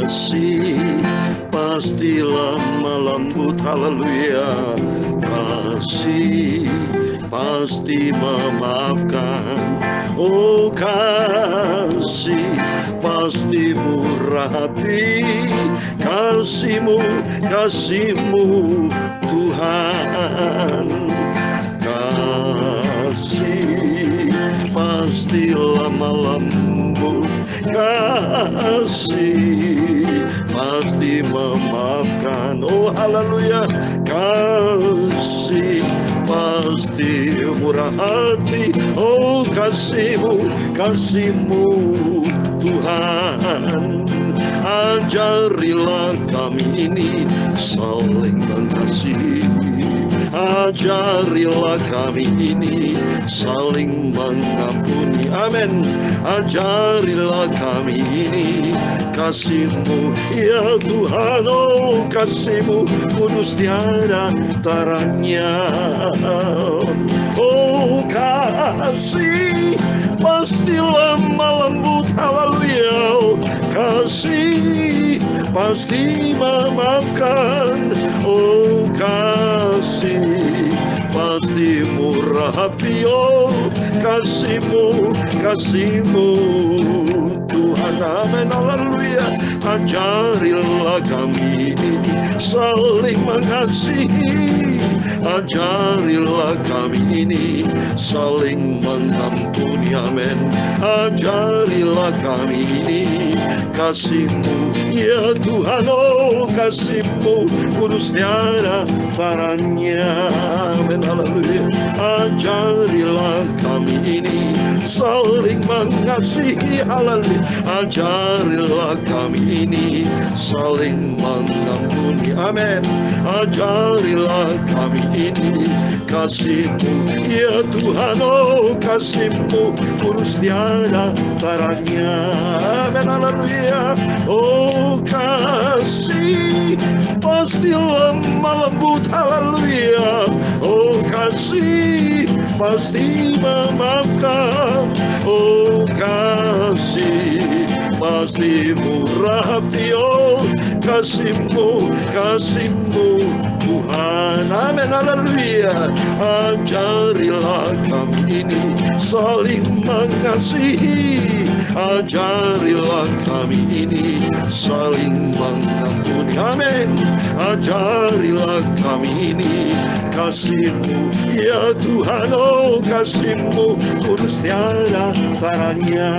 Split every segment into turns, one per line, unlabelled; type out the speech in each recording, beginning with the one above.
Kasih pasti lama lembut, haleluya. Kasih pasti memaafkan. Oh, kasih pasti murah hati. Kasih-Mu, kasih-Mu Tuhan. Kasih pasti lama lembut, kasih pasti memaafkan. Oh, haleluya. Kasih pasti murah hati. Oh, kasih-Mu, kasih-Mu Tuhan. Ajarilah kami ini saling mengasihi. Ajarilah kami ini saling mengampuni. Amin. Ajarilah kami ini kasih-Mu, ya Tuhan. Oh, kasih-Mu kudus tiada taranya. Oh, kasih pasti lama lembut, haleluya. Kasih pasti memaafkan. Oh, kasih pasti murah hati. Oh, kasih-Mu, kasih-Mu Tuhan. Amin, haleluya. Ajarilah kami saling mengasihi. Ajarilah kami ini saling mengampuni. Amin. Ajarilah kami ini kasih-Mu, ya Tuhan. Oh, kasih-Mu kudus tiada taranya. Amin, haleluya. Ajarilah kami ini saling mengasihi. Haleluya. Ajarilah kami ini saling mengampuni. Amin. Ajarilah kami ini kasih-Mu, ya Tuhan. Oh, kasih-Mu kudus tiada taranya. Amin, haleluya. Oh, kasih pasti lama lembut, haleluya. Oh, kasih pasti memaafkan. Oh, kasih pasti murah hati. Oh, kasih-Mu, kasih-Mu Tuhan. Amin, haleluya. Ajarilah kami ini saling mengasihi. Ajarilah kami ini saling mengampuni. Amin. Ajarilah kami ini kasih-Mu, ya Tuhan. Oh, kasih-Mu kudus tiada taranya.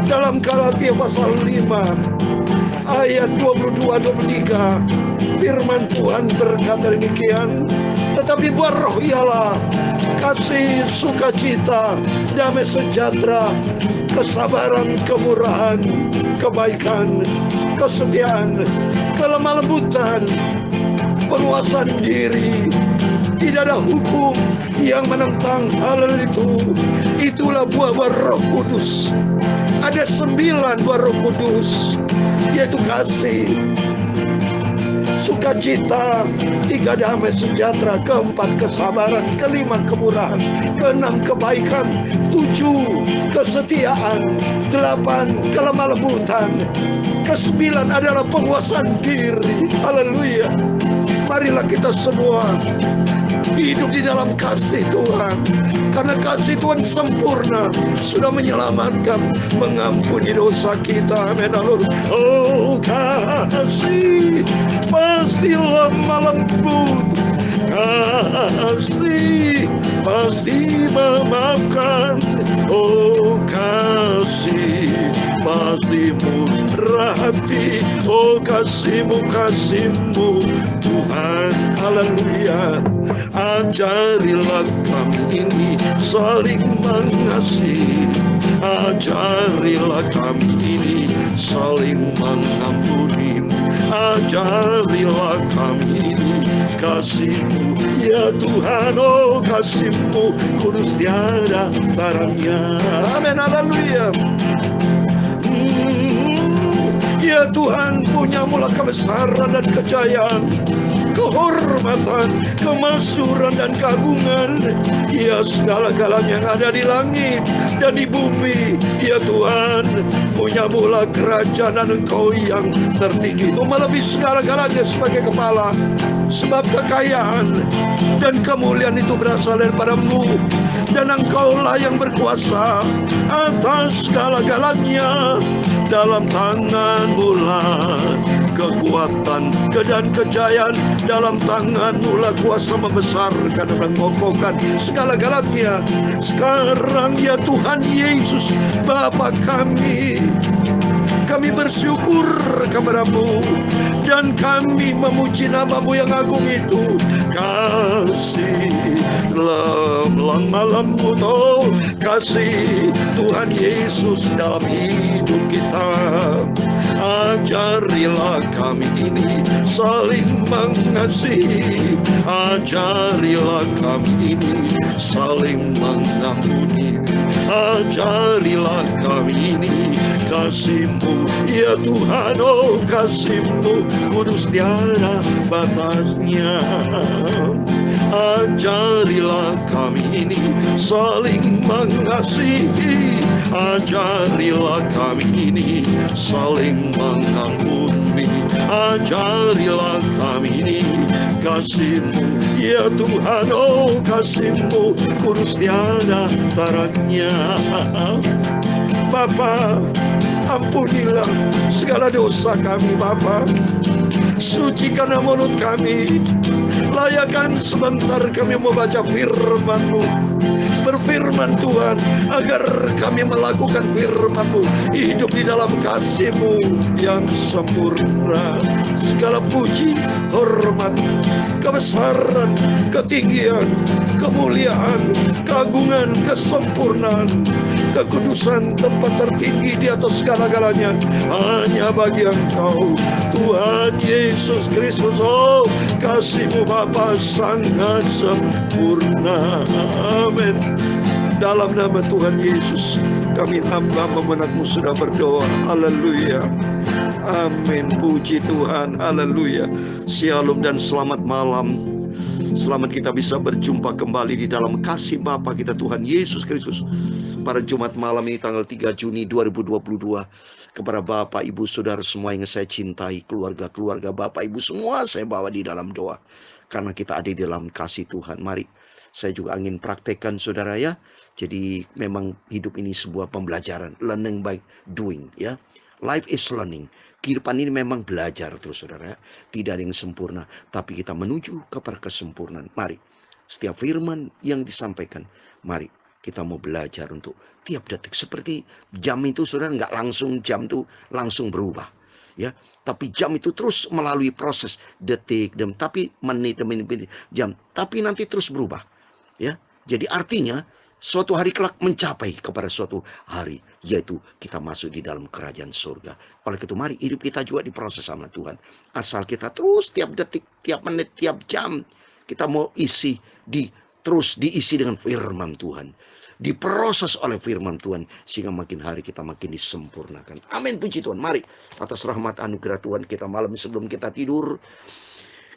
Dalam Galatia pasal 5 ayat 22-23, firman Tuhan berkata demikian. Tetapi buah roh ialah kasih, sukacita, damai sejahtera, kesabaran, kemurahan, kebaikan, kesetiaan, kelemah lembutan, penguasaan diri. Tidak ada hukum yang menentang hal itu. Itulah buah-buah Roh Kudus. Ada 9 buah Roh Kudus, yaitu kasih, sukacita, 3 damai sejahtera, 4 kesabaran, 5 kemurahan, 6 kebaikan, 7 kesetiaan, 8 kelemah lembutan, 9 adalah penguasaan diri. Haleluya. Marilah kita semua hidup di dalam kasih Tuhan, karena kasih Tuhan sempurna, sudah menyelamatkan, mengampuni dosa kita. Amin. Oh, kasih pasti lemah lembut, kasih pasti memaafkan. Oh, kasih pasti murah hati. Oh, kasih-Mu, kasih-Mu Tuhan. Haleluya. Ajarilah kami ini saling mengasihi. Ajarilah kami ini saling mengampuni. Ajarilah kami ini kasih-Mu, ya Tuhan. Oh, kasih-Mu kudus tiada taranya. Amin, haleluya. Ya Tuhan, punya-Mu kebesaran dan kejayaan. kehormatan, kemasyhuran dan keagungan. Ya, segala-galanya yang ada di langit dan di bumi, ya Tuhan, punyamulah kerajaan dan Engkau yang tertinggi. Itu melebihi segala-galanya sebagai kepala. Sebab kekayaan dan kemuliaan itu berasal daripada-Mu, dan Engkaulah yang berkuasa atas segala-galanya. Dalam tangan-Mu lah kekuatan dan kejayaan, dalam tangan-Mu lah kuasa membesarkan dan mengokohkan segala-galanya. Sekarang ya Tuhan Yesus Bapa kami bersyukur kepada-Mu, dan kami memuji nama-Mu yang agung itu. Kasih malam-mu, kasih Tuhan Yesus dalam hidup kita. Ajarilah kami ini saling mengasihi, ajarilah kami ini saling mengampuni, ajarilah kami ini kasih-Mu, ya Tuhan, oh kasih-Mu kudus tiada batasnya. Ajarilah kami ini saling mengasihi, ajarilah kami ini saling mengampuni, ajarilah kami ini kasih-Mu, ya Tuhan, oh kasih-Mu kudus tiada taranya. Bapa, ampunilah segala dosa kami Bapa, sucikanlah mulut kami, layakan sebentar kami membaca firman-Mu. Berfirman Tuhan, agar kami melakukan firman-Mu, hidup di dalam kasih-Mu yang sempurna. Segala puji, hormat, kebesaran, ketinggian, kemuliaan, keagungan, kesempurnaan, kekudusan, tempat tertinggi di atas segala-galanya hanya bagi Engkau, Tuhan Yesus Kristus. Oh, kasih-Mu Bapa sangat sempurna. Amin. Dalam nama Tuhan Yesus, kami hamba memenang-Mu sudah berdoa. Haleluya. Amin. Puji Tuhan. Haleluya. Shalom dan selamat malam. Selamat kita bisa berjumpa kembali di dalam kasih Bapa kita Tuhan Yesus Kristus pada Jumat malam ini tanggal 3 Juni 2022. Kepada Bapak, Ibu, Saudara semua yang saya cintai, keluarga-keluarga Bapak, Ibu semua saya bawa di dalam doa. Karena kita ada di dalam kasih Tuhan. Mari, saya juga ingin praktekkan saudara ya. Jadi memang hidup ini sebuah pembelajaran. Learning by doing ya. Life is learning. Kehidupan ini memang belajar terus saudara ya. Tidak ada yang sempurna. Tapi kita menuju kepada kesempurnaan. Mari. Setiap firman yang disampaikan. Mari. Kita mau belajar untuk tiap detik. Seperti jam itu saudara. Nggak langsung jam itu langsung berubah. Ya, tapi jam itu terus melalui proses detik tapi menit demi menit, jam, tapi nanti terus berubah. Ya, jadi artinya suatu hari kelak mencapai kepada suatu hari, yaitu kita masuk di dalam kerajaan surga. Oleh itu mari hidup kita juga diproses sama Tuhan. Asal kita terus tiap detik, tiap menit, tiap jam kita mau terus diisi dengan firman Tuhan, diproses oleh firman Tuhan, sehingga makin hari kita makin disempurnakan. Amin, puji Tuhan. Mari atas rahmat anugerah Tuhan kita malam sebelum kita tidur,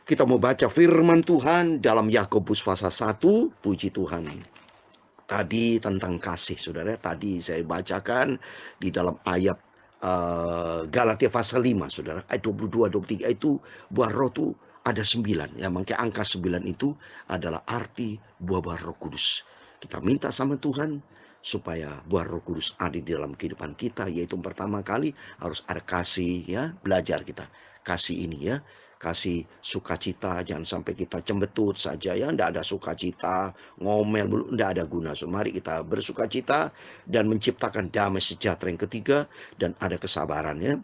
kita mau baca firman Tuhan dalam Yakobus pasal 1. Puji Tuhan. Tadi tentang kasih saudara, tadi saya bacakan di dalam ayat Galatia pasal 5 saudara, ayat 22-23 itu buah roh itu ada 9 ya, makanya angka 9 itu adalah arti buah roh kudus. Kita minta sama Tuhan supaya buah roh kudus ada di dalam kehidupan kita, yaitu pertama kali harus ada kasih ya, belajar kita kasih ini ya. Kasih sukacita, jangan sampai kita cembetut saja ya, tidak ada sukacita, ngomel, tidak ada guna. So, mari kita bersukacita dan menciptakan damai sejahtera. Yang ketiga, dan ada kesabaran ya.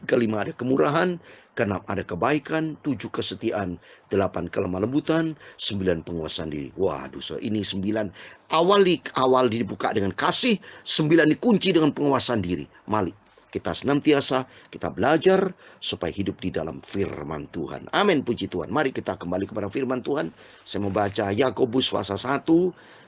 Kelima ada kemurahan, keenam ada kebaikan, 7 kesetiaan, 8 kelemah lembutan, 9 penguasaan diri. Waduh, so ini 9 awal dibuka dengan kasih, 9 dikunci dengan penguasaan diri. Mari kita senantiasa kita belajar supaya hidup di dalam firman Tuhan. Amin, puji Tuhan. Mari kita kembali kepada firman Tuhan. Saya membaca Yakobus pasal 1.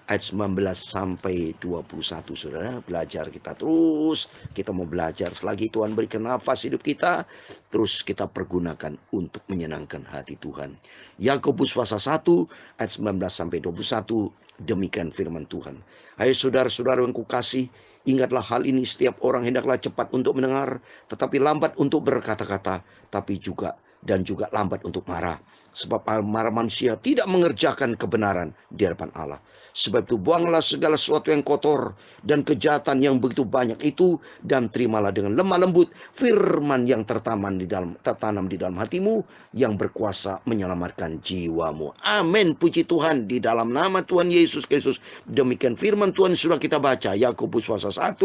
ayat 19 sampai 21, saudara. Belajar kita terus, kita mau belajar selagi Tuhan berikan nafas hidup kita, terus kita pergunakan untuk menyenangkan hati Tuhan. Yakobus pasal 1 ayat 19 sampai 21, demikian firman Tuhan. Hai saudara-saudara yang kukasih, ingatlah hal ini, setiap orang hendaklah cepat untuk mendengar, tetapi lambat untuk berkata-kata, tapi juga lambat untuk marah. Sebab marah manusia tidak mengerjakan kebenaran di hadapan Allah. Sebab itu buanglah segala sesuatu yang kotor dan kejahatan yang begitu banyak itu, dan terimalah dengan lemah lembut firman yang tertanam di dalam hatimu, yang berkuasa menyelamatkan jiwamu. Amin. Puji Tuhan, di dalam nama Tuhan Yesus Kristus. Demikian firman Tuhan sudah kita baca. Yakobus pasal 1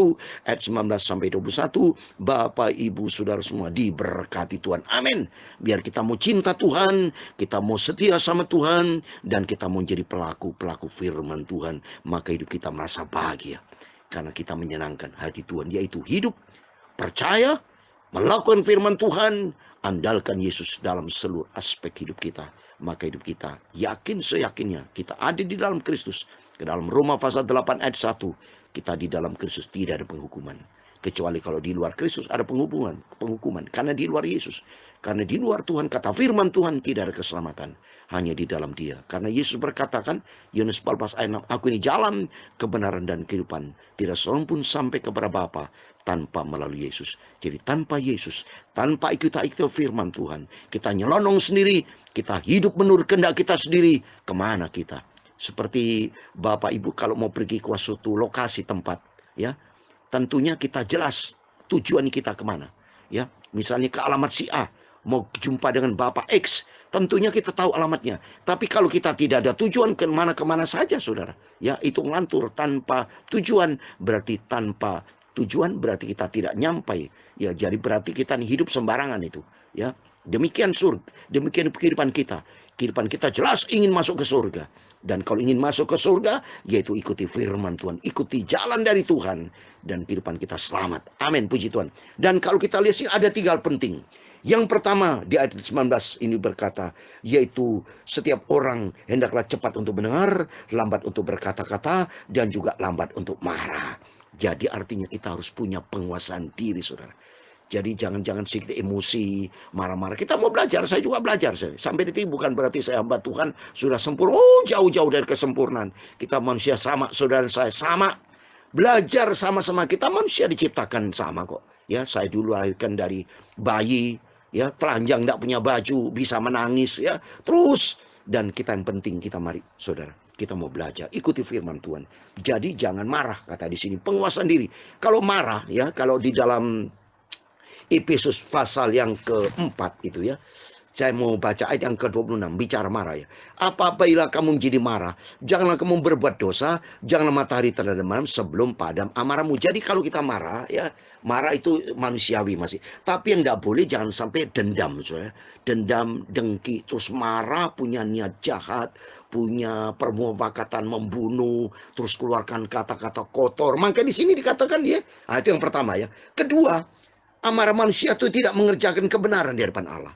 ayat 19 sampai 21. Bapak, Ibu, Saudara semua diberkati Tuhan. Amin. Biar kita mau cinta Tuhan, kita mau setia sama Tuhan, dan kita mau jadi pelaku firman Tuhan, maka hidup kita merasa bahagia karena kita menyenangkan hati Tuhan, yaitu hidup percaya, melakukan firman Tuhan, andalkan Yesus dalam seluruh aspek hidup kita. Maka hidup kita yakin seyakinnya kita ada di dalam Kristus. Ke dalam Roma pasal 8 ayat 1, kita di dalam Kristus tidak ada penghukuman. Kecuali kalau di luar Kristus ada penghukuman. Karena di luar Yesus. Karena di luar Tuhan, kata firman Tuhan, tidak ada keselamatan. Hanya di dalam Dia. Karena Yesus berkata kan, Yohanes 14 ayat 6, aku ini jalan, kebenaran dan kehidupan. Tidak seorang pun sampai kepada Bapa tanpa melalui Yesus. Jadi tanpa Yesus, tanpa kita firman Tuhan, kita nyelonong sendiri, kita hidup menurut kehendak kita sendiri, kemana kita? Seperti Bapak Ibu kalau mau pergi ke suatu lokasi tempat, ya, tentunya kita jelas tujuan kita kemana. Ya, misalnya ke alamat si A, mau jumpa dengan Bapak X, tentunya kita tahu alamatnya. Tapi kalau kita tidak ada tujuan, kemana saja, saudara. Ya, itu ngelantur tanpa tujuan, berarti kita tidak nyampai. Ya, jadi berarti kita hidup sembarangan itu. Ya, demikian kehidupan kita. Kehidupan kita jelas ingin masuk ke surga. Dan kalau ingin masuk ke surga, yaitu ikuti firman Tuhan, ikuti jalan dari Tuhan, dan kehidupan kita selamat. Amin, puji Tuhan. Dan kalau kita lihat sini ada 3 hal penting. Yang pertama di ayat 19 ini berkata, yaitu setiap orang hendaklah cepat untuk mendengar, lambat untuk berkata-kata, dan juga lambat untuk marah. Jadi artinya kita harus punya penguasaan diri, saudara. Jadi jangan sedikit emosi, marah-marah. Kita mau belajar, saya juga belajar. Sampai detik bukan berarti saya hamba Tuhan sudah sempurna. Oh, jauh-jauh dari kesempurnaan. Kita manusia sama, saudara saya sama. Belajar sama-sama, kita manusia diciptakan sama kok. Ya, saya dulu lahirkan dari bayi, ya, telanjang, tidak punya baju, bisa menangis, ya. Terus, dan kita yang penting, kita mari, saudara. Kita mau belajar, ikuti firman Tuhan. Jadi jangan marah, kata di sini, penguasaan diri. Kalau marah, ya, kalau di dalam Efesus pasal yang keempat itu, ya, saya mau baca ayat yang ke-26, bicara marah, ya. Apabila kamu menjadi marah, janganlah kamu berbuat dosa, janganlah matahari terhadap malam sebelum padam amarahmu. Jadi kalau kita marah, ya, marah itu manusiawi masih. Tapi yang tidak boleh, jangan sampai dendam, saudara. Dendam, dengki, terus marah, punya niat jahat, punya permufakatan membunuh, terus keluarkan kata-kata kotor. Maka di sini dikatakan, ya, nah, itu yang pertama, ya. Kedua, amarah manusia itu tidak mengerjakan kebenaran di hadapan Allah.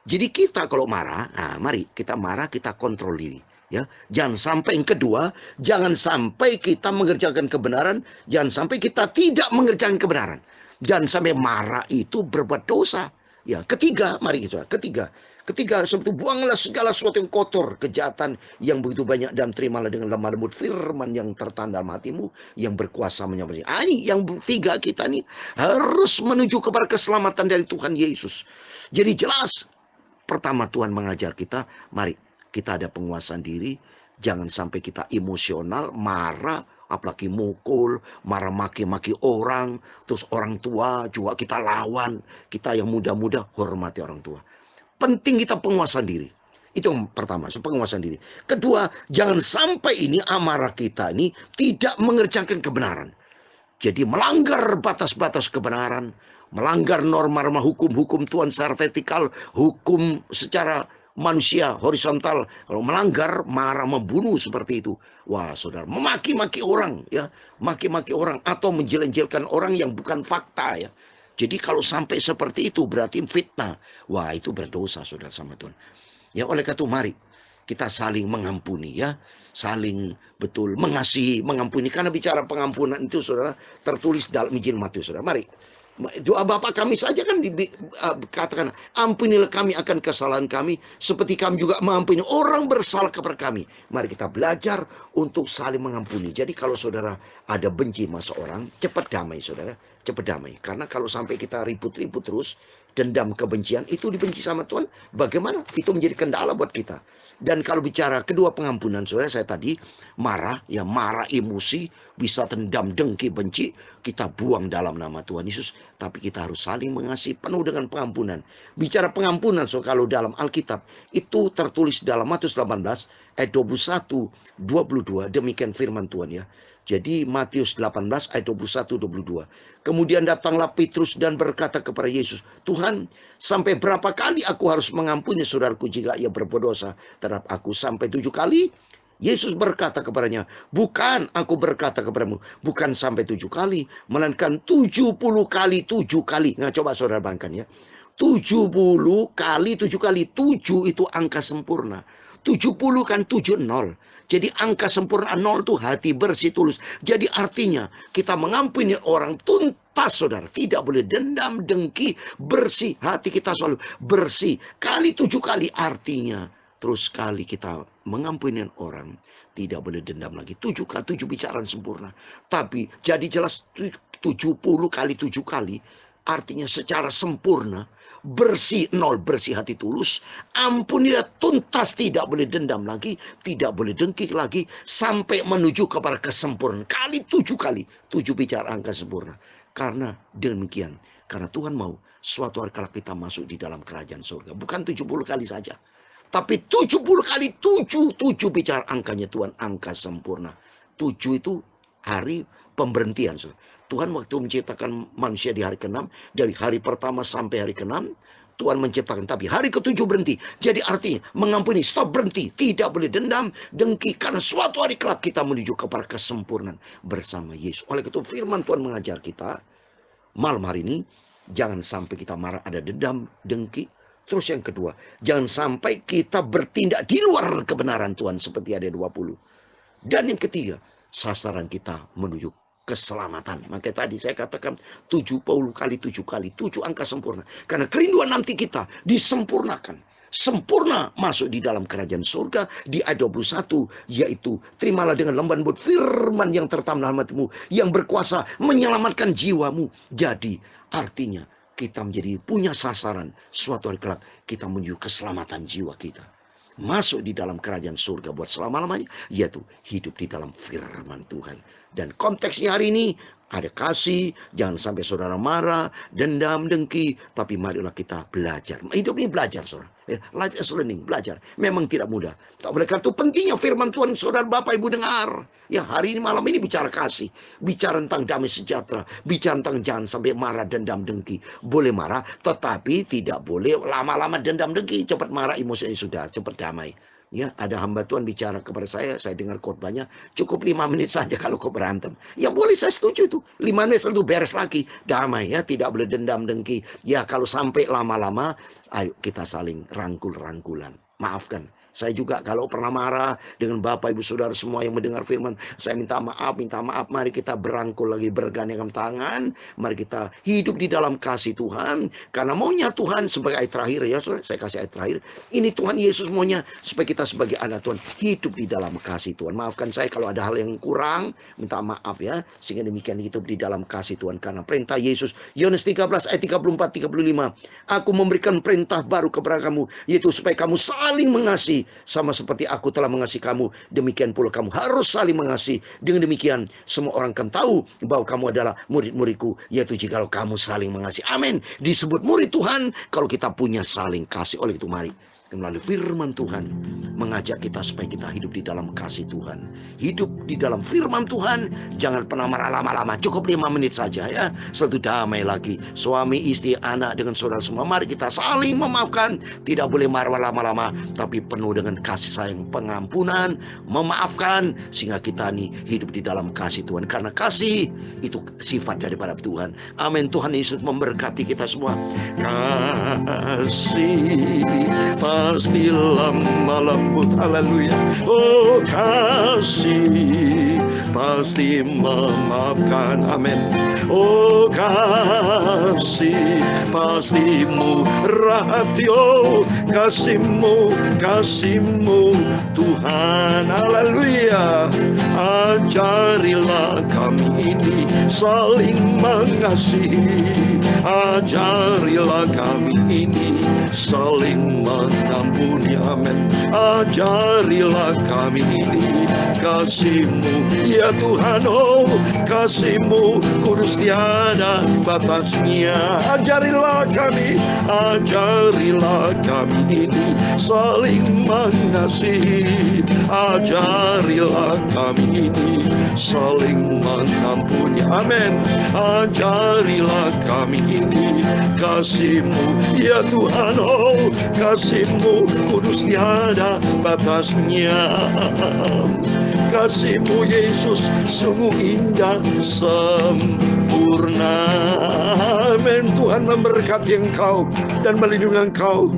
Jadi kita kalau marah, nah mari kita marah, kita kontrol diri. Ya, jangan sampai yang kedua, jangan sampai kita mengerjakan kebenaran, jangan sampai kita tidak mengerjakan kebenaran. Jangan sampai marah itu berbuat dosa. Ya, ketiga, mari kita. Ketiga, sebab itu buanglah segala sesuatu yang kotor, kejahatan yang begitu banyak, dan terimalah dengan lemah lembut firman yang tertanam dalam hatimu, yang berkuasa menyelamatkan. Ini yang 3 kita nih harus menuju kepada keselamatan dari Tuhan Yesus. Jadi jelas, pertama Tuhan mengajar kita, mari kita ada penguasaan diri, jangan sampai kita emosional, marah, apalagi mukul, marah maki-maki orang, terus orang tua juga kita lawan. Kita yang muda-muda hormati orang tua. Penting kita penguasaan diri. Itu yang pertama, penguasaan diri. Kedua, jangan sampai ini amarah kita ini tidak mengerjakan kebenaran. Jadi melanggar batas-batas kebenaran, melanggar norma-norma hukum Tuhan secara vertikal, hukum secara manusia horizontal. Kalau melanggar, marah, membunuh seperti itu. Wah, saudara, memaki-maki orang, ya, maki-maki orang atau menjelek-jelekkan orang yang bukan fakta, ya. Jadi kalau sampai seperti itu berarti fitnah. Wah, itu berdosa, saudara, sama Tuhan. Ya, oleh karena itu mari kita saling mengampuni ya. Saling betul mengasihi, mengampuni. Karena bicara pengampunan itu saudara tertulis dalam Injil Matius saudara. Mari. Doa Bapa kami saja kan katakan, ampunilah kami akan kesalahan kami seperti kami juga mengampuni orang bersalah kepada kami. Mari kita belajar untuk saling mengampuni. Jadi kalau saudara ada benci sama seorang, cepat damai saudara, cepat damai. Karena kalau sampai kita ribut-ribut terus, dendam kebencian itu dibenci sama Tuhan, bagaimana? Itu menjadi kendala buat kita. Dan kalau bicara kedua pengampunan saudara, saya tadi marah, ya marah emosi, bisa dendam, dengki, benci, kita buang dalam nama Tuhan Yesus. Tapi kita harus saling mengasihi penuh dengan pengampunan. Bicara pengampunan, so kalau dalam Alkitab itu tertulis dalam Matius 18 ayat 21, 22, demikian firman Tuhan ya. Jadi Matius 18 ayat 21, 22. Kemudian datanglah Petrus dan berkata kepada Yesus, Tuhan, sampai berapa kali aku harus mengampuni saudaraku jika ia berbuat dosa terhadap aku? Sampai 7 kali? Yesus berkata kepadanya, bukan, aku berkata kepadamu, bukan sampai 7 kali, melainkan 70 kali 7 kali. Nah coba saudara bayangkan ya, 70 kali 7 kali, 7 itu angka sempurna. 70 kan 7 nol. Jadi angka sempurna 0 itu hati bersih tulus. Jadi artinya kita mengampuni orang tuntas saudara. Tidak boleh dendam, dengki, bersih. Hati kita selalu bersih. Kali 7 kali artinya terus kali kita mengampuni orang. Tidak boleh dendam lagi. 7 kali 7 bicaraan sempurna. Tapi jadi jelas 70 kali 7 kali. Artinya secara sempurna. Bersih, 0 bersih hati tulus. Ampunilah tuntas, tidak boleh dendam lagi, tidak boleh dengki lagi, sampai menuju kepada kesempurnaan. Kali 7 kali 7 bicara angka sempurna. Karena demikian, karena Tuhan mau suatu hari kalau kita masuk di dalam kerajaan surga, bukan 70 kali saja, tapi 70 kali 7 bicara angkanya Tuhan, angka sempurna. 7 itu hari pemberhentian. Tuhan waktu menciptakan manusia di hari ke-6, dari hari pertama sampai hari ke-6, Tuhan menciptakan. Tapi hari ke-7 berhenti. Jadi artinya mengampuni, stop, berhenti. Tidak boleh dendam, dengki. Karena suatu hari kelak kita menuju kepada kesempurnaan bersama Yesus. Oleh itu firman Tuhan mengajar kita, malam hari ini, jangan sampai kita marah, ada dendam, dengki. Terus yang kedua, jangan sampai kita bertindak di luar kebenaran Tuhan seperti ada 20. Dan yang ketiga, sasaran kita menuju keselamatan. Maka tadi saya katakan 70 kali 7 kali 7 angka sempurna. Karena kerinduan nanti kita disempurnakan. Sempurna masuk di dalam kerajaan surga di ayat 21. Yaitu terimalah dengan lemah lembut firman yang tertanam dalam hatimu, yang berkuasa menyelamatkan jiwamu. Jadi artinya kita menjadi punya sasaran. Suatu hari kelak kita menuju keselamatan jiwa kita. Masuk di dalam kerajaan surga buat selama-lamanya, yaitu hidup di dalam firman Tuhan. Dan konteksnya hari ini ada kasih, jangan sampai saudara marah, dendam, dengki, tapi marilah kita belajar. Hidup ini belajar saudara. Life is learning, belajar. Memang tidak mudah. Tak boleh, karena itu pentingnya firman Tuhan saudara Bapak Ibu dengar. Ya hari ini malam ini bicara kasih, bicara tentang damai sejahtera, bicara tentang jangan sampai marah, dendam, dengki. Boleh marah, tetapi tidak boleh lama-lama dendam, dengki. Cepat marah, emosinya sudah, cepat damai. Ya, ada hamba Tuhan bicara kepada saya dengar khotbahnya, cukup 5 menit saja kalau kau berantem. Ya boleh, saya setuju itu. 5 menit selalu beres lagi, damai ya, tidak boleh dendam dengki. Ya kalau sampai lama-lama, ayo kita saling rangkul-rangkulan. Maafkan. Saya juga kalau pernah marah dengan Bapak Ibu Saudara semua yang mendengar firman, saya minta maaf. Mari kita berangkul lagi, bergandengan tangan. Mari kita hidup di dalam kasih Tuhan. Karena maunya Tuhan sebagai ayat terakhir ya, saudara, saya kasih ayat terakhir. Ini Tuhan Yesus maunya supaya kita sebagai anak Tuhan hidup di dalam kasih Tuhan. Maafkan saya kalau ada hal yang kurang, minta maaf ya. Sehingga demikian hidup di dalam kasih Tuhan. Karena perintah Yesus, Yohanes 13 ayat 34-35. Aku memberikan perintah baru kepada kamu, yaitu supaya kamu saling mengasihi. Sama seperti aku telah mengasihi kamu, demikian pula kamu harus saling mengasihi. Dengan demikian semua orang akan tahu bahwa kamu adalah murid-muridku, yaitu jikalau kamu saling mengasihi. Amin. Disebut murid Tuhan kalau kita punya saling kasih. Oleh itu mari melalui firman Tuhan mengajak kita supaya kita hidup di dalam kasih Tuhan, hidup di dalam firman Tuhan. Jangan pernah marah lama-lama, cukup 5 menit saja ya, selalu damai lagi. Suami, istri, anak, dengan saudara semua, mari kita saling memaafkan. Tidak boleh marah lama-lama, tapi penuh dengan kasih sayang, pengampunan, memaafkan, sehingga kita nih hidup di dalam kasih Tuhan. Karena kasih itu sifat daripada Tuhan. Amin. Tuhan Yesus memberkati kita semua. Kasih pasti lemah lembut. Haleluya. Oh kasih pasti memaafkan. Amin. Oh kasih pasti murah hati. Oh kasih-Mu, kasih-Mu Tuhan. Haleluya. Ajarilah kami ini saling mengasihi. Ajarilah kami ini saling mengampuni. Amin. Ajarilah kami ini kasih-Mu, ya Tuhan. Oh kasih-Mu kudus tiada batasnya. Ajarilah kami ini saling mengasihi. Ajarilah kami ini saling mengampuni. Amin. Ajarilah kami ini kasih-Mu, ya Tuhan. Oh kasih-Mu kudus tiada batasnya. Kasih-Mu Yesus sungguh indah sempurna. Amin. Tuhan memberkati engkau dan melindungi engkau.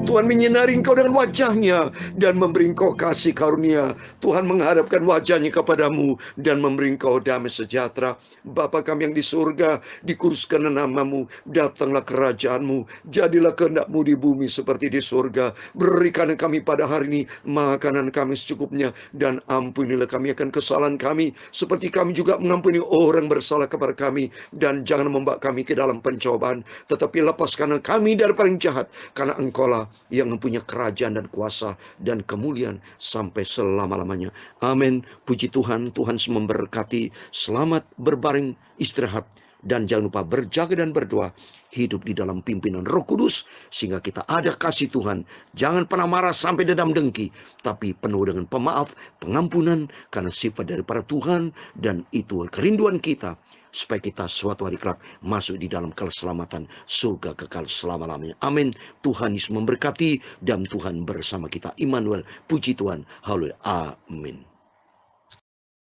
Tuhan menyinari engkau dengan wajah-Nya dan memberi engkau kasih karunia. Tuhan menghadapkan wajah-Nya kepadamu dan memberi engkau damai sejahtera. Bapa kami yang di surga, dikuduskan nama-Mu, datanglah kerajaan-Mu, jadilah kehendak-Mu di bumi seperti di surga. Berikan kami pada hari ini makanan kami secukupnya, dan ampunilah kami akan kesalahan kami, seperti kami juga mengampuni orang bersalah kepada kami. Dan jangan membawa kami ke dalam pencobaan, tetapi lepaskan kami dari paling jahat, karena Engkau-lah yang mempunyai kerajaan dan kuasa dan kemuliaan sampai selama-lamanya. Amin. Puji Tuhan. Tuhan memberkati. Selamat berbaring istirahat. Dan jangan lupa berjaga dan berdoa. Hidup di dalam pimpinan Roh Kudus, sehingga kita ada kasih Tuhan. Jangan pernah marah sampai dendam dengki, tapi penuh dengan pemaaf, pengampunan, karena sifat daripada Tuhan. Dan itu kerinduan kita, supaya kita suatu hari kelak masuk di dalam keselamatan surga kekal selama-lamanya. Amin. Tuhan Yesus memberkati, dan Tuhan bersama kita. Immanuel. Puji Tuhan. Haleluya. Amin.